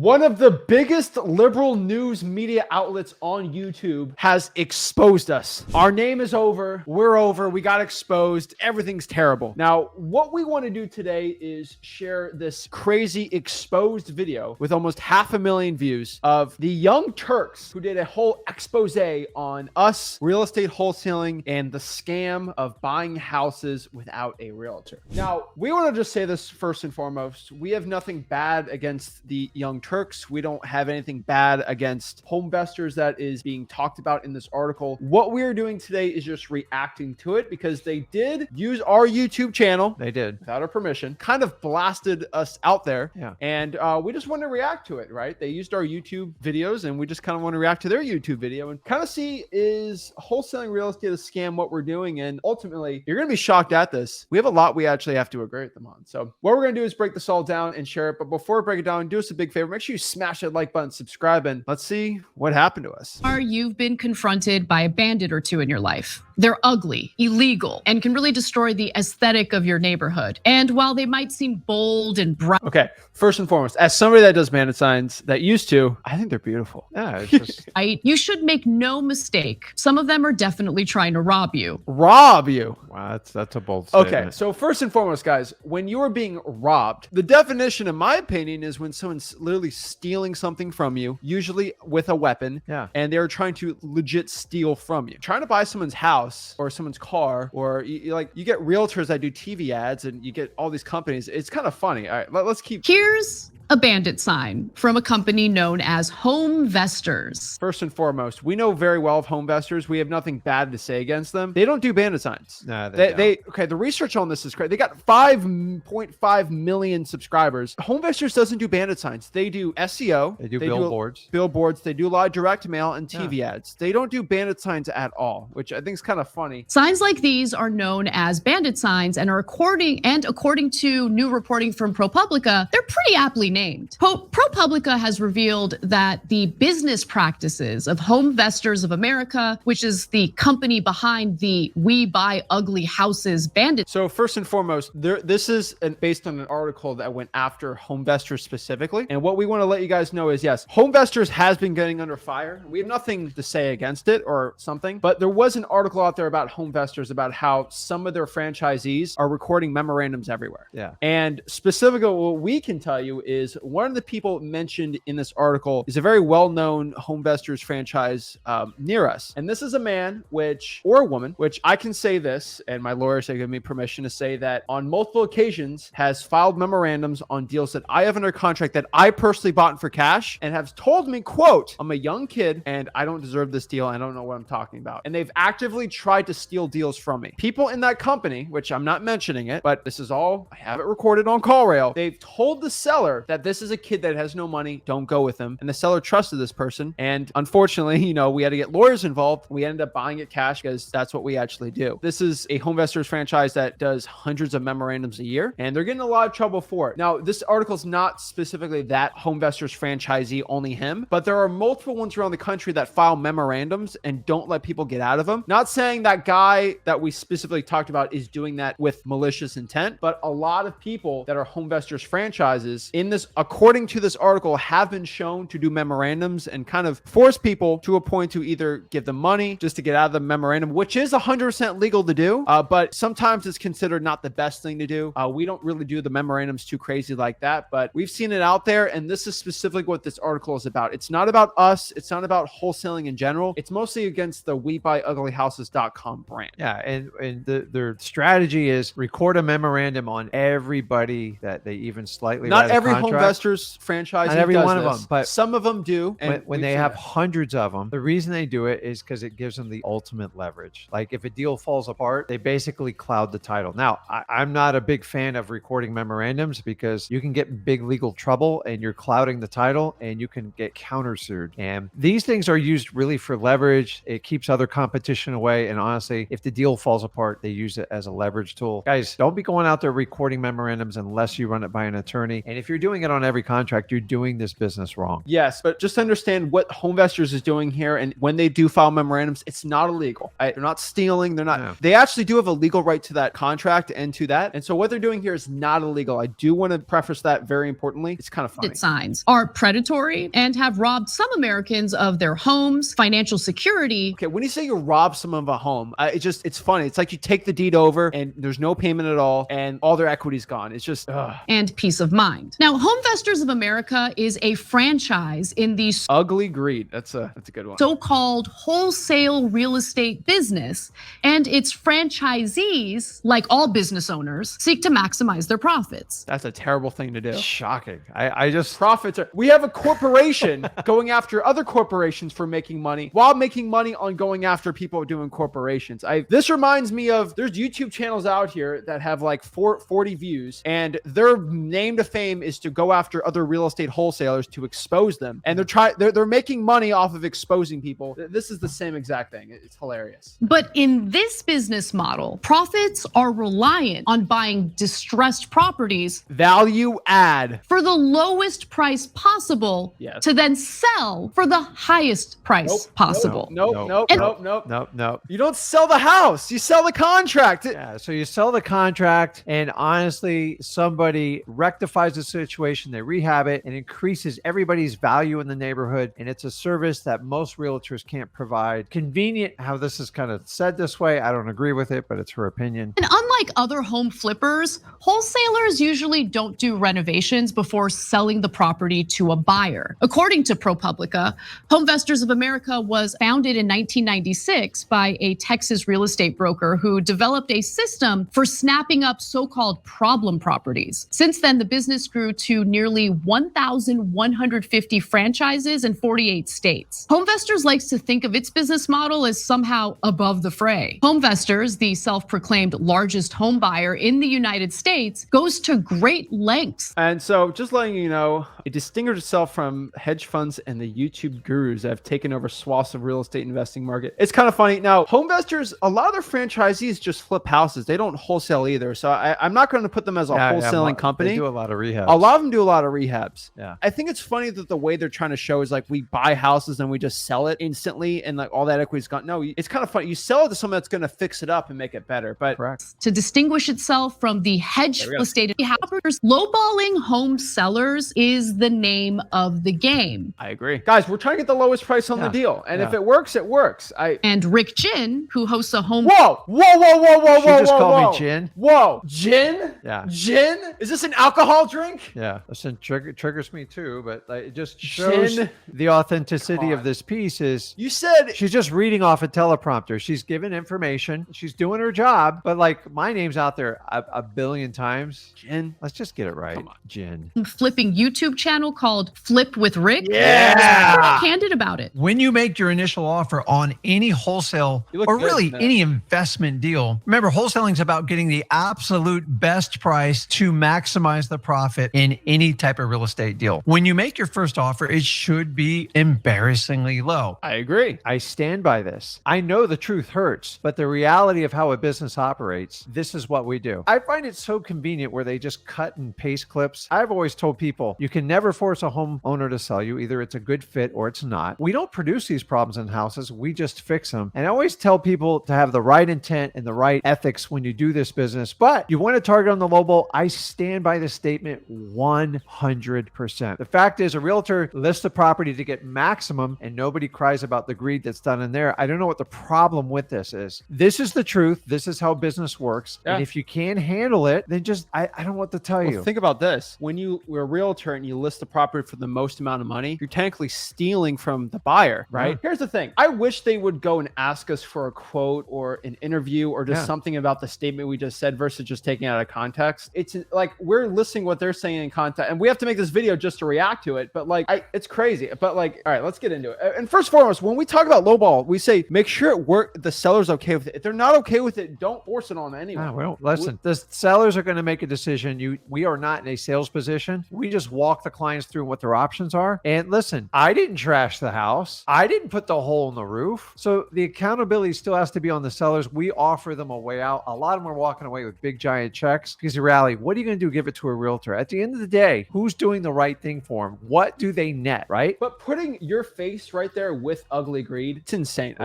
One of the biggest liberal news media outlets on YouTube has exposed us. Our name is over. We're over. We got exposed. Everything's terrible. Now, what we want to do today is share this crazy exposed video with almost 500,000 views of the Young Turks who did a whole expose on us, real estate wholesaling, and the scam of buying houses without a realtor. Now, we want to just say this first and foremost. We have nothing bad against the Young Turks. We don't have anything bad against home investors that is being talked about in this article. What we're doing today is just reacting to it because they did use our YouTube channel. They did. Without our permission, kind of blasted us out there. Yeah. And we just want to react to it, right? They used our YouTube videos and we just kind of want to react to their YouTube video and kind of see, is wholesaling real estate a scam, what we're doing? And ultimately, you're going to be shocked at this. We have a lot we actually have to agree with them on. So what we're going to do is break this all down and share it. But before we break it down, do us a big favor. Make sure you smash that like button, subscribe, and let's see what happened to us. You've been confronted by a bandit or two in your life. They're ugly, illegal, and can really destroy the aesthetic of your neighborhood. And while they might seem bold and bright. Okay, first and foremost, as somebody that does bandit signs that used to, I think they're beautiful. Yeah, it's just You should make no mistake. Some of them are definitely trying to rob you. Rob you. wow, that's a bold statement. Okay, so first and foremost, guys, when you are being robbed, the definition, in my opinion, is when someone's literally stealing something from you, usually with a weapon, Yeah. and they're trying to legit steal from you. Trying to buy someone's house or someone's car, or you get realtors that do TV ads, and you get all these companies. It's kind of funny. All right, let's keep. Here's a bandit sign from a company known as Homevestors. First and foremost, we know very well of home investors. We have nothing bad to say against them. They don't do bandit signs. No, Okay, the research on this is crazy. They got 5.5 million subscribers. Home investors doesn't do bandit signs. They do SEO. They do billboards. Billboards. They do a lot of direct mail and TV ads. They don't do bandit signs at all, which I think is kind of funny. Signs like these are known as bandit signs and according to new reporting from ProPublica, they're pretty aptly named. ProPublica has revealed that the business practices of Homevestors of America, which is the company behind the We Buy Ugly Houses bandit. So first and foremost, this is based on an article that went after Homevestors specifically. And what we want to let you guys know is, yes, Homevestors has been getting under fire. We have nothing to say against it or something, but there was an article out there about Homevestors about how some of their franchisees are recording memorandums everywhere. Yeah. And specifically, what we can tell you is one of the people mentioned in this article is a very well-known Homevestors franchise near us. And this is a man, or a woman, which I can say this, and my lawyers have given me permission to say that on multiple occasions has filed memorandums on deals that I have under contract that I personally bought for cash and have told me, quote, I'm a young kid and I don't deserve this deal. I don't know what I'm talking about. And they've actively tried to steal deals from me. People in that company, which I'm not mentioning it, but this is all, I have it recorded on CallRail. They've told the seller that this is a kid that has no money. Don't go with him. And the seller trusted this person. And unfortunately, we had to get lawyers involved. We ended up buying it cash because that's what we actually do. This is a Homevestors franchise that does hundreds of memorandums a year, and they're getting a lot of trouble for it. Now, this article is not specifically that Homevestors franchisee, only him, but there are multiple ones around the country that file memorandums and don't let people get out of them. Not saying that guy that we specifically talked about is doing that with malicious intent, but a lot of people that are Homevestors franchises in this, according to this article, have been shown to do memorandums and kind of force people to a point to either give them money just to get out of the memorandum, which is 100% legal to do, but sometimes it's considered not the best thing to do. We don't really do the memorandums too crazy like that, but we've seen it out there, and this is specifically what this article is about. It's not about us. It's not about wholesaling in general. It's mostly against the WeBuyUglyHouses.com brand. Yeah, and their strategy is record a memorandum on everybody that they even slightly Not every Homevestors franchise. Not every does one of this. them, but some of them do. And when they have hundreds of them, the reason they do it is because it gives them the ultimate leverage. Like if a deal falls apart, they basically cloud the title. Now, I'm not a big fan of recording memorandums because you can get in big legal trouble and you're clouding the title and you can get countersued. And these things are used really for leverage. It keeps other competition away. And honestly, if the deal falls apart, they use it as a leverage tool. Guys, don't be going out there recording memorandums unless you run it by an attorney. And if you're doing it it on every contract, you're doing this business wrong. Yes, but just understand what Homevestors is doing here. And when they do file memorandums, it's not illegal. They're not stealing. They're not. No. They actually do have a legal right to that contract and to that. And so what they're doing here is not illegal. I do want to preface that very importantly. It's kind of funny. Signs are predatory and have robbed some Americans of their homes, financial security. Okay, when you say you rob someone of a home, it's funny. It's like you take the deed over and there's no payment at all and all their equity's gone. It's just, and peace of mind. Now, Homevestors of America is a franchise in the ugly greed. That's a good one. So-called wholesale real estate business, and its franchisees, like all business owners, seek to maximize their profits. That's a terrible thing to do. Shocking. I just profits are. We have a corporation going after other corporations for making money while making money on going after people doing corporations. This reminds me of there's YouTube channels out here that have like 40 views, and their name to fame is to go after other real estate wholesalers to expose them, and they're making money off of exposing people. This is the same exact thing. It's hilarious. But in this business model, profits are reliant on buying distressed properties, value add, for the lowest price possible, yes, to then sell for the highest price possible. Nope. You You don't sell the house. You sell the contract. Yeah, so you sell the contract, and honestly, somebody rectifies the situation, they rehab it, and increases everybody's value in the neighborhood. And it's a service that most realtors can't provide. Convenient how this is kind of said this way. I don't agree with it, but it's her opinion. And unlike other home flippers, wholesalers usually don't do renovations before selling the property to a buyer. According to ProPublica, Homevestors of America was founded in 1996 by a Texas real estate broker who developed a system for snapping up so-called problem properties. Since then, the business grew to nearly 1,150 franchises in 48 states. Homevestors likes to think of its business model as somehow above the fray. Homevestors, the self-proclaimed largest home buyer in the United States, goes to great lengths. And so just letting you know, it distinguished itself from hedge funds and the YouTube gurus that have taken over swaths of real estate investing market. It's kind of funny. Now, Homevestors, a lot of their franchisees just flip houses. They don't wholesale either. So I'm not going to put them as a wholesaling company. They do a lot of rehabs. A lot of them do a lot of rehabs. Yeah. I think it's funny that the way they're trying to show is like we buy houses and we just sell it instantly and like all that equity's gone. No, it's kind of funny. You sell it to someone that's going to fix it up and make it better. But correct. To distinguish itself from the hedge real estate rehabbers, lowballing home sellers is the name of the game. I agree. Guys, we're trying to get the lowest price on the deal. And if it works, it works. And Rick Jin, who hosts a home... Whoa. She just called me Jin. Whoa. Gin? Yeah. Gin? Is this an alcohol drink? Yeah. Listen, triggers me too, but it just shows the authenticity of this piece is... You said... She's just reading off a teleprompter. She's given information. She's doing her job. But like my name's out there a billion times. Gin? Let's just get it right. Come on. Gin. Flipping YouTube channel called Flip with Rick. Yeah. Pretty candid about it. When you make your initial offer on any wholesale or really any investment deal, remember wholesaling is about getting the absolute best price to maximize the profit in any type of real estate deal. When you make your first offer, it should be embarrassingly low. I agree. I stand by this. I know the truth hurts, but the reality of how a business operates, this is what we do. I find it so convenient where they just cut and paste clips. I've always told people, you can never force a homeowner to sell you. Either it's a good fit or it's not. We don't produce these problems in houses. We just fix them. And I always tell people to have the right intent and the right ethics when you do this business. But you want to target on the lowball. I stand by the statement 100%. The fact is, a realtor lists the property to get maximum and nobody cries about the greed that's done in there. I don't know what the problem with this is. This is the truth. This is how business works. And if you can't handle it, then just, I don't know what to tell you. Think about this. When you're a realtor and you list the property for the most amount of money, you're technically stealing from the buyer, right? Here's the thing. I wish they would go and ask us for a quote or an interview or just something about the statement we just said versus just taking it out of context. It's like we're listening what they're saying in context, and we have to make this video just to react to it. But like, it's crazy. But like, all right, let's get into it. And first and foremost, when we talk about lowball, we say make sure the seller's okay with it. If they're not okay with it, don't force it on anyone. Well, listen, the sellers are going to make a decision. We are not in a sales position. We just walk the the clients through what their options are. And listen, I didn't trash the house. I didn't put the hole in the roof. So the accountability still has to be on the sellers. We offer them a way out. A lot of them are walking away with big giant checks because the reality, what are you going to do? Give it to a realtor. At the end of the day, who's doing the right thing for them? What do they net, right? But putting your face right there with ugly greed, it's insane.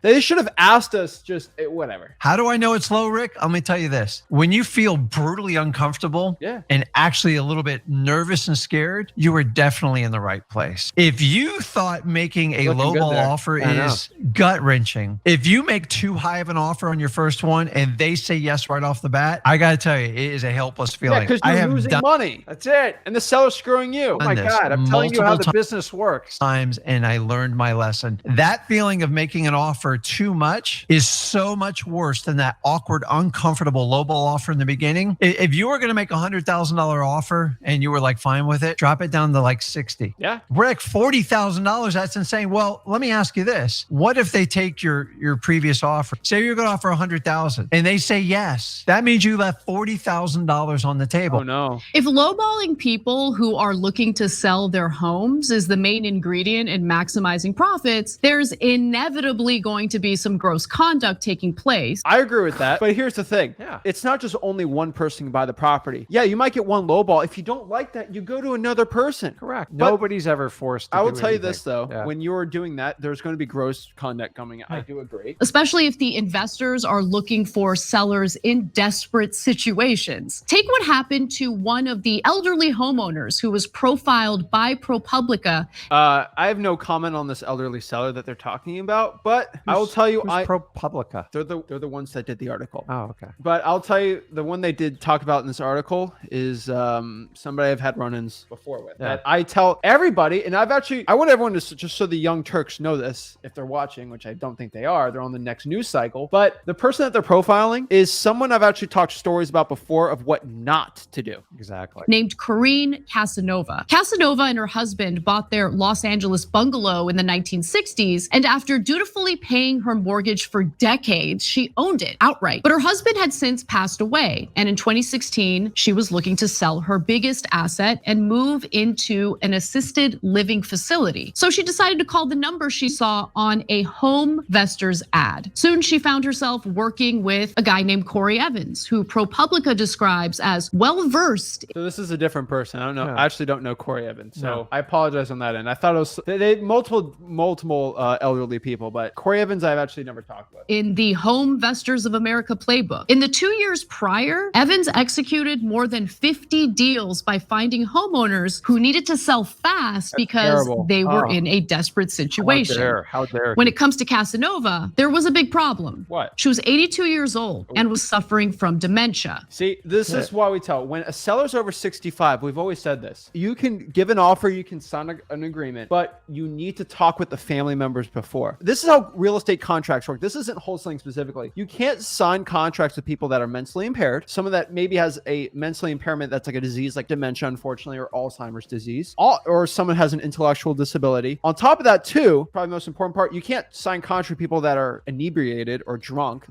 They should have asked us just whatever. How do I know it's low, Rick? Let me tell you this. When you feel brutally uncomfortable and actually a little bit nervous and scared, you are definitely in the right place. If you thought making a lowball offer is gut-wrenching, if you make too high of an offer on your first one and they say yes right off the bat, I got to tell you, it is a helpless feeling. Yeah, because you're losing money. That's it. And the seller's screwing you. Oh my God. I'm telling you how the business works. And I learned my lesson. That feeling of making an offer too much is so much worse than that awkward, uncomfortable lowball offer in the beginning. If you were going to make $100,000 offer and you were like fine with it, drop it down to like 60. Yeah. Rick, $40,000. That's insane. Well, let me ask you this. What if they take your previous offer? Say you're going to offer $100,000 and they say yes. That means you left $40,000 on the table. Oh no. If lowballing people who are looking to sell their homes is the main ingredient in maximizing profits, there's inevitably going to be some gross conduct taking place. I agree with that. But here's the thing. Yeah. It's not just only one person can buy the property. Yeah, you might get one lowball. If you don't like that, you go to another person. Correct. But nobody's ever forced to I will do tell you anything. this, though. Yeah. When you're doing that, there's going to be gross conduct coming out. I do agree. Especially if the investors are looking for sellers in desperate situations. Take what happened to one of the elderly homeowners who was profiled by ProPublica. I have no comment on this elderly seller that they're talking about, but I will tell you, ProPublica. they're the ones that did the article. Oh, okay. But I'll tell you, the one they did talk about in this article is somebody I've had run-ins before with. Yeah. That I tell everybody, and I want everyone to, just so the young Turks know this, if they're watching, which I don't think they are, they're on the next news cycle. But the person that they're profiling is someone I've actually talked stories about before of what not to do. Exactly. Named Corrine Casanova. Casanova and her husband bought their Los Angeles bungalow in the 1960s, and after dutifully paying her mortgage for decades, she owned it outright. But her husband had since passed away, and in 2016, she was looking to sell her biggest asset and move into an assisted living facility. So she decided to call the number she saw on a HomeVestors ad. Soon she found herself working with a guy named Corey Evans, who ProPublica describes as well-versed. So this is a different person. I don't know. Yeah. I actually don't know Corey Evans. So No. I apologize on that end. I thought it was they multiple elderly people, but Corey Evans I've actually never talked with. In the HomeVestors of America playbook. In the 2 years prior, Evans executed more than 50 deals by finding homeowners who needed to sell fast because terrible. they were in a desperate situation. How dare When it comes to Casanova, there was a big problem. What? She was 82 years old and was suffering from dementia. See, this is why we tell when a seller's over 65, we've always said this. You can give an offer, you can sign an agreement, but you need to talk with the family members before. This is how real estate contracts work. This isn't wholesaling specifically. You can't sign contracts with people that are mentally impaired, someone that maybe has a mentally impairment that's like a disease like dementia, unfortunately, or Alzheimer's disease, or someone has an intellectual disability. On top of that, too, probably the most important part, you can't sign contracts with people that are inebriated or drunk.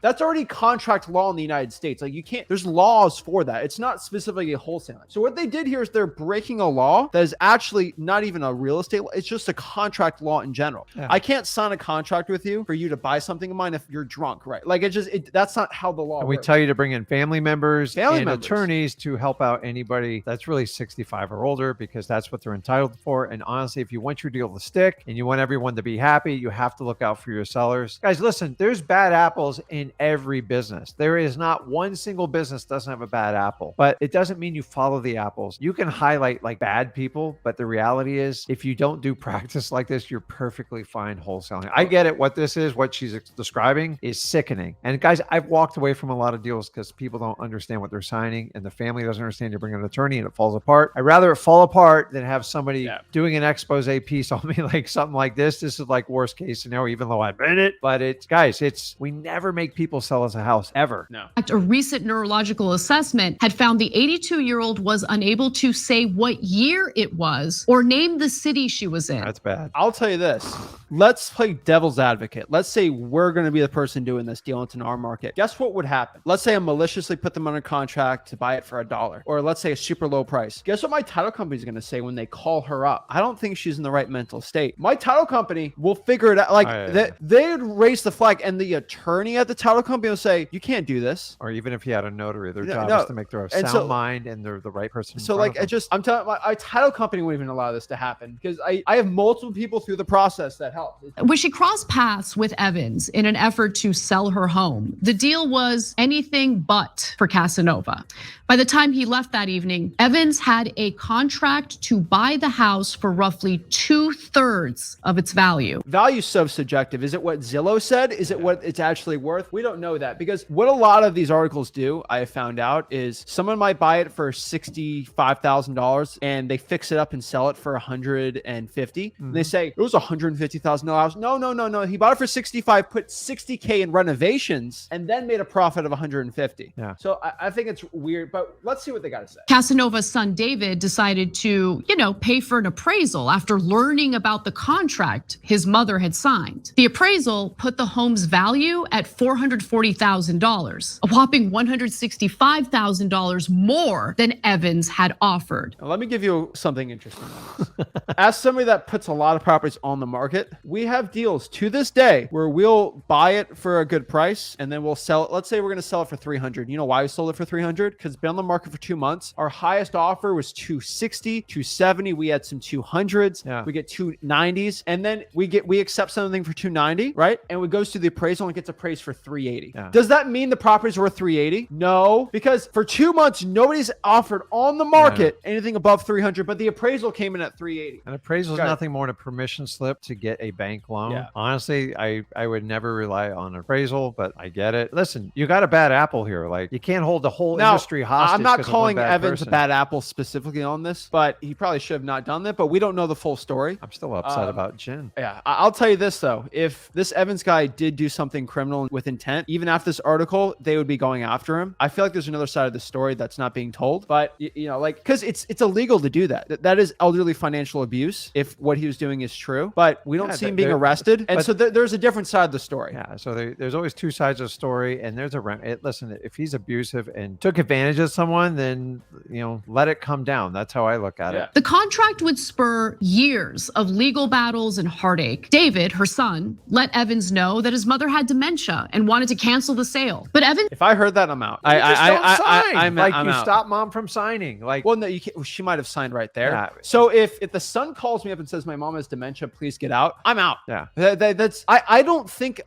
That's already contract law in the United States. Like you can't, there's laws for that. It's not specifically a wholesaling. So what they did here is they're breaking a law that is actually not even a real estate law. It's just a contract law in general. Yeah. I can't sign a contract with you for you to buy something of mine if you're drunk, right? Like that's not how the law And we works. tell you to bring in family members and members. attorneys to help out anybody that's really 65 or older, because that's what they're entitled for. And honestly, if you want your deal to stick and you want everyone to be happy, you have to look out for your sellers. Guys, listen, there's bad apples in every business. There is not one single business doesn't have a bad apple, but it doesn't mean you follow the apples. You can highlight like bad people, but the reality is if you don't do practice like this, you're perfectly fine wholesaling. I get it. What this is, what she's describing is sickening. And guys, I've walked away from a lot of deals because people don't understand what they're signing and the family doesn't understand. You bring an attorney and it falls apart. I'd rather it fall apart than have somebody doing an expose piece on me like something like this. This is like worst case scenario, even though I've been it. But we never make people sell us a house ever. No. A recent neurological assessment had found the 82-year-old was unable to say what year it was or name the city she was in. That's bad. I'll tell you this. Let's play devil's advocate. Let's say we're going to be the person doing this deal into our market. Guess what would happen? Let's say I maliciously put them under contract to buy it for $1, or let's say a super low price. Guess what what my title company is going to say when they call her up. I don't think she's in the right mental state. My title company will figure it out. Like they'd raise the flag, and the attorney at the title company will say, you can't do this. Or even if you had a notary, their job is to make their sound mind and they're the right person. So like, I'm telling my title company wouldn't even allow this to happen because I have multiple people through the process that help. When she crossed paths with Evans in an effort to sell her home, the deal was anything but for Casanova. By the time he left that evening, Evans had a contract to buy the house for roughly 2/3 of its value. Value is so subjective. Is it what Zillow said? Is it what it's actually worth? We don't know that because what a lot of these articles do, I have found out, is someone might buy it for $65,000 and they fix it up and sell it for $150. Mm-hmm. They say it was $150,000. No. He bought it for 65, put $60K in renovations, and then made a profit of 150. Yeah. So I think it's weird, but let's see what they got to say. Casanova's son David decided to, pay for an appraisal after learning about the contract his mother had signed. The appraisal put the home's value at $440,000, a whopping $165,000 more than Evans had offered. Now, let me give you something interesting on this. As somebody that puts a lot of properties on the market, we have deals to this day where we'll buy it for a good price and then we'll sell it. Let's say we're going to sell it for 300. You know why we sold it for 300? Because it's been on the market for 2 months. Our highest offer was 260, 270. We had some 200s. Yeah. We get 290s, and then we accept something for 290, right? And it goes to the appraisal and it gets appraised for 380. Yeah. Does that mean the property's worth 380? No, because for 2 months nobody's offered on the market anything above 300, but the appraisal came in at 380. An appraisal is nothing more than a permission slip to get a bank loan. Yeah. Honestly, I would never rely on appraisal, but I get it. Listen, you got a bad apple here. Like, you can't hold the whole industry hostage. I'm not calling Evans a bad apple specifically on this, but he probably should have not done that, but we don't know the full story. I'm still upset about Jen. Yeah, I'll tell you this though. If this Evans guy did do something criminal with intent, even after this article, they would be going after him. I feel like there's another side of the story that's not being told, but because it's illegal to do that. That is elderly financial abuse if what he was doing is true, but we don't see him being arrested. And so there's a different side of the story. Yeah, so there's always two sides of the story, and there's listen, if he's abusive and took advantage of someone, then let it come down. That's how I look at it. The contract would spur years of legal battles and heartache. David, her son, let Evans know that his mother had dementia and wanted to cancel the sale. But Evans, if I heard that, I'm out. I'm out. Stop mom from signing. Like, well, no, you can't. She might have signed right there. Yeah. So if the son calls me up and says my mom has dementia, please get out, I'm out. Yeah. I don't think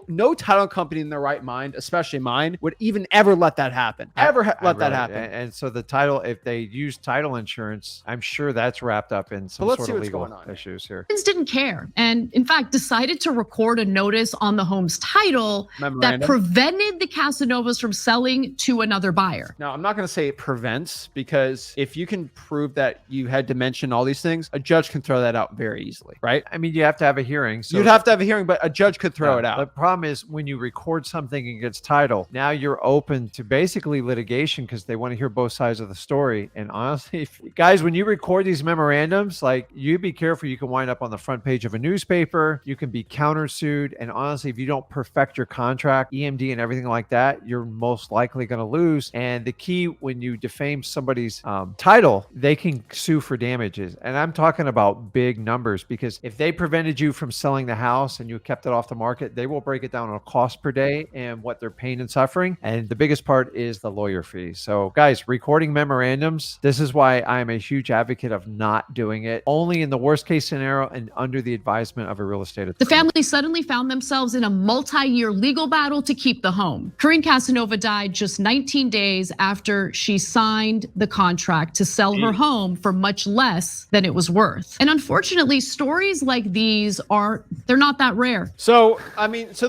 no title company in their right mind, especially mine, would even ever let that happen. Let that happen. And so the title, if they use title insurance, I'm sure that's wrapped up in some sort of legal issues here. Evans didn't care, and in fact decided to record a notice on the home's title that prevented the Casanovas from selling to another buyer. Now, I'm not going to say it prevents, because if you can prove that you had dementia and all these things, a judge can throw that out very easily, right? I mean, you have to have a hearing. So you'd have to have a hearing, but a judge could throw it out. The problem is when you record something against title, now you're open to basically litigation because they want to hear both sides of the story. And honestly, guys, when you record these memorandums, like, you be careful. You can wind up on the front page of a newspaper. You can be countersued. And honestly, if you don't perfect your contract, EMD and everything like that, you're most likely going to lose. And the key, when you defame somebody's title, they can sue for damages. And I'm talking about big numbers, because if they prevented you from selling the house and you kept it off the market, they will break it down on a cost per day and what they're paying and suffering. And the biggest part is the lawyer fees. So guys, recording memorandums, this is why I'm a huge advocate of not doing it, only in the worst case scenario and under the advisement of a real estate attorney. The family suddenly found themselves in a multi-year legal battle to keep the home. Corinne Casanova died just 19 days after she signed the contract to sell her home for much less than it was worth. And unfortunately, stories like these they're not that rare. So,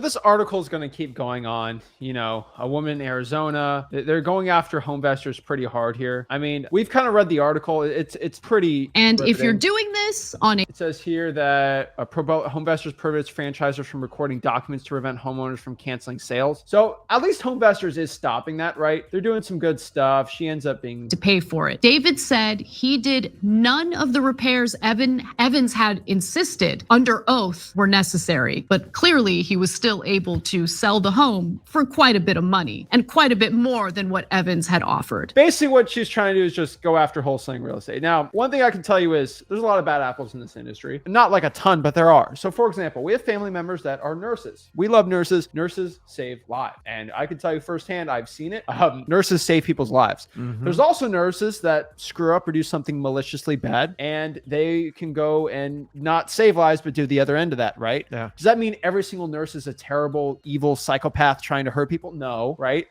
this article is going to keep going on. A woman in Arizona, they're going after home investors pretty hard here. We've kind of read the article. It's pretty. And riveting. If you're doing this it says here that home investors prohibits franchisors from recording documents to prevent homeowners from canceling sales. So at least Home Investors is stopping that, right? They're doing some good stuff. She ends up being to pay for it. David said he did none of the repairs Evans had insisted under oath were necessary, but clearly he was still able to sell the home for quite a bit of money and quite a bit more than what Evans had offered. Basically what she's trying to do is just go go after wholesaling real estate. Now, one thing I can tell you is there's a lot of bad apples in this industry. Not like a ton, but there are. So for example, we have family members that are nurses. We love nurses. Nurses save lives. And I can tell you firsthand, I've seen it. Nurses save people's lives. There's also nurses that screw up or do something maliciously bad, and they can go and not save lives, but do the other end of that, right? Yeah. Does that mean every single nurse is a terrible, evil psychopath trying to hurt people? No, right?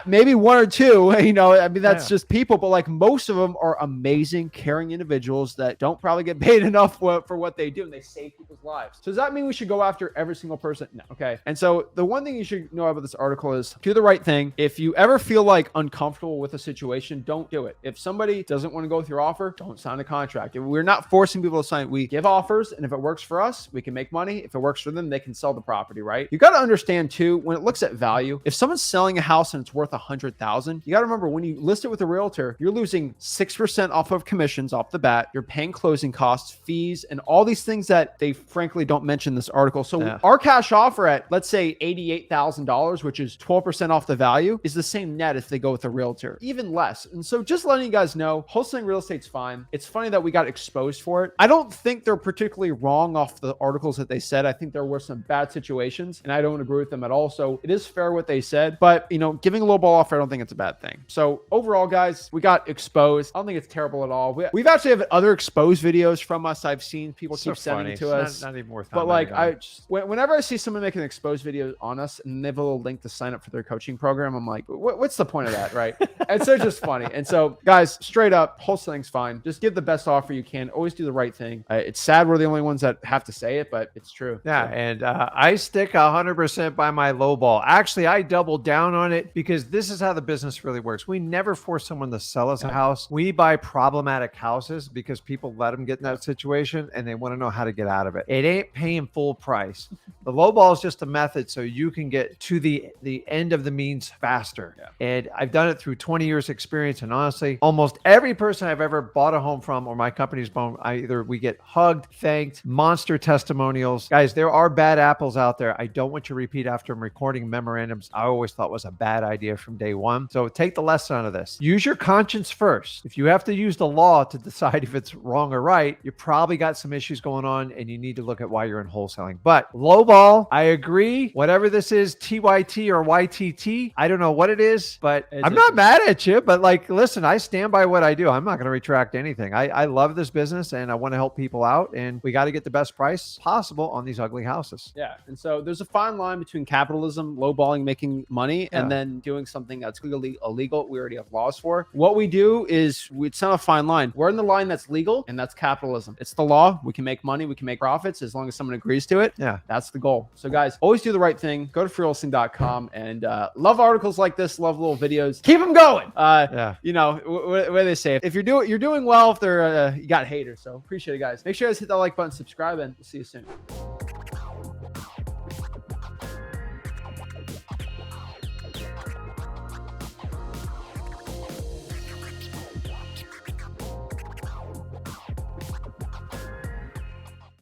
Maybe one or two, that's just people, but like most of them are amazing, caring individuals that don't probably get paid enough for what they do, and they save people's lives. So does that mean we should go after every single person? No. Okay. And so the one thing you should know about this article is do the right thing. If you ever feel like uncomfortable with a situation, don't do it. If somebody doesn't want to go with your offer, don't sign a contract. We're not forcing people to sign. We give offers, and if it works for us, we can make money. If it works for them, they can sell the property, right? You got to understand too, when it looks at value, if someone's selling a house and it's worth $100,000, you got to remember when you list it with a realtor, you're losing 6% off of commissions off the bat. You're paying closing costs, fees, and all these things that they frankly don't mention in this article. So our cash offer at, let's say, $88,000, which is 12% off the value, is the same net if they go with a realtor, even less. And so just letting you guys know, wholesaling real estate's fine. It's funny that we got exposed for it. I don't think they're particularly wrong off the articles that they said. I think there were some bad situations, and I don't agree with them at all. So it is fair what they said, but giving a low ball offer, I don't think it's a bad thing. So overall, guys, we got exposed. I don't think it's terrible at all. We've actually have other exposed videos from us. I've seen people keep sending to us. Not even worth. But like, whenever I see someone make an exposed video on us and they have a little link to sign up for their coaching program, I'm like, what's the point of that, right? And so just funny. And so, guys, straight up, wholesaling's fine. Just give the best offer you can. Always do the right thing. It's sad we're the only ones that have to say it, but it's true. Yeah, and I stick 100% by my low ball. Actually, I double down on it because this is how the business really works. We never force someone to sell us a house. We buy problematic houses because people let them get in that situation and they want to know how to get out of it. It ain't paying full price. The low ball is just a method so you can get to the end of the means faster. Yeah. And I've done it through 20 years experience. And honestly, almost every person I've ever bought a home from or my company's home, either we get hugged, thanked, monster testimonials. Guys, there are bad apples out there. I don't want you to repeat after I'm recording memorandums. I always thought was a bad idea from day one. So take the lesson out of this. Use your conscience first. If you have to use the law to decide if it's wrong or right, you probably got some issues going on and you need to look at why you're in wholesaling. But low ball, I agree. Whatever this is, TYT or YTT, I don't know what it is, but I'm not mad at you. But like, listen, I stand by what I do. I'm not going to retract anything. I love this business and I want to help people out, and we got to get the best price possible on these ugly houses. Yeah. And so there's a fine line between capitalism, lowballing, making money, and then doing something that's legally illegal. We already have laws for. What we do is it's not a fine line. We're in the line that's legal, and that's capitalism. It's the law. We can make money. We can make profits as long as someone agrees to it. Yeah. That's the goal. So guys, always do the right thing. Go to freewholesaling.com and love articles like this. Love little videos. Keep them going. What do they say? If you're doing well, if they're you got haters. So appreciate it, guys. Make sure you guys hit that like button, subscribe, and we'll see you soon.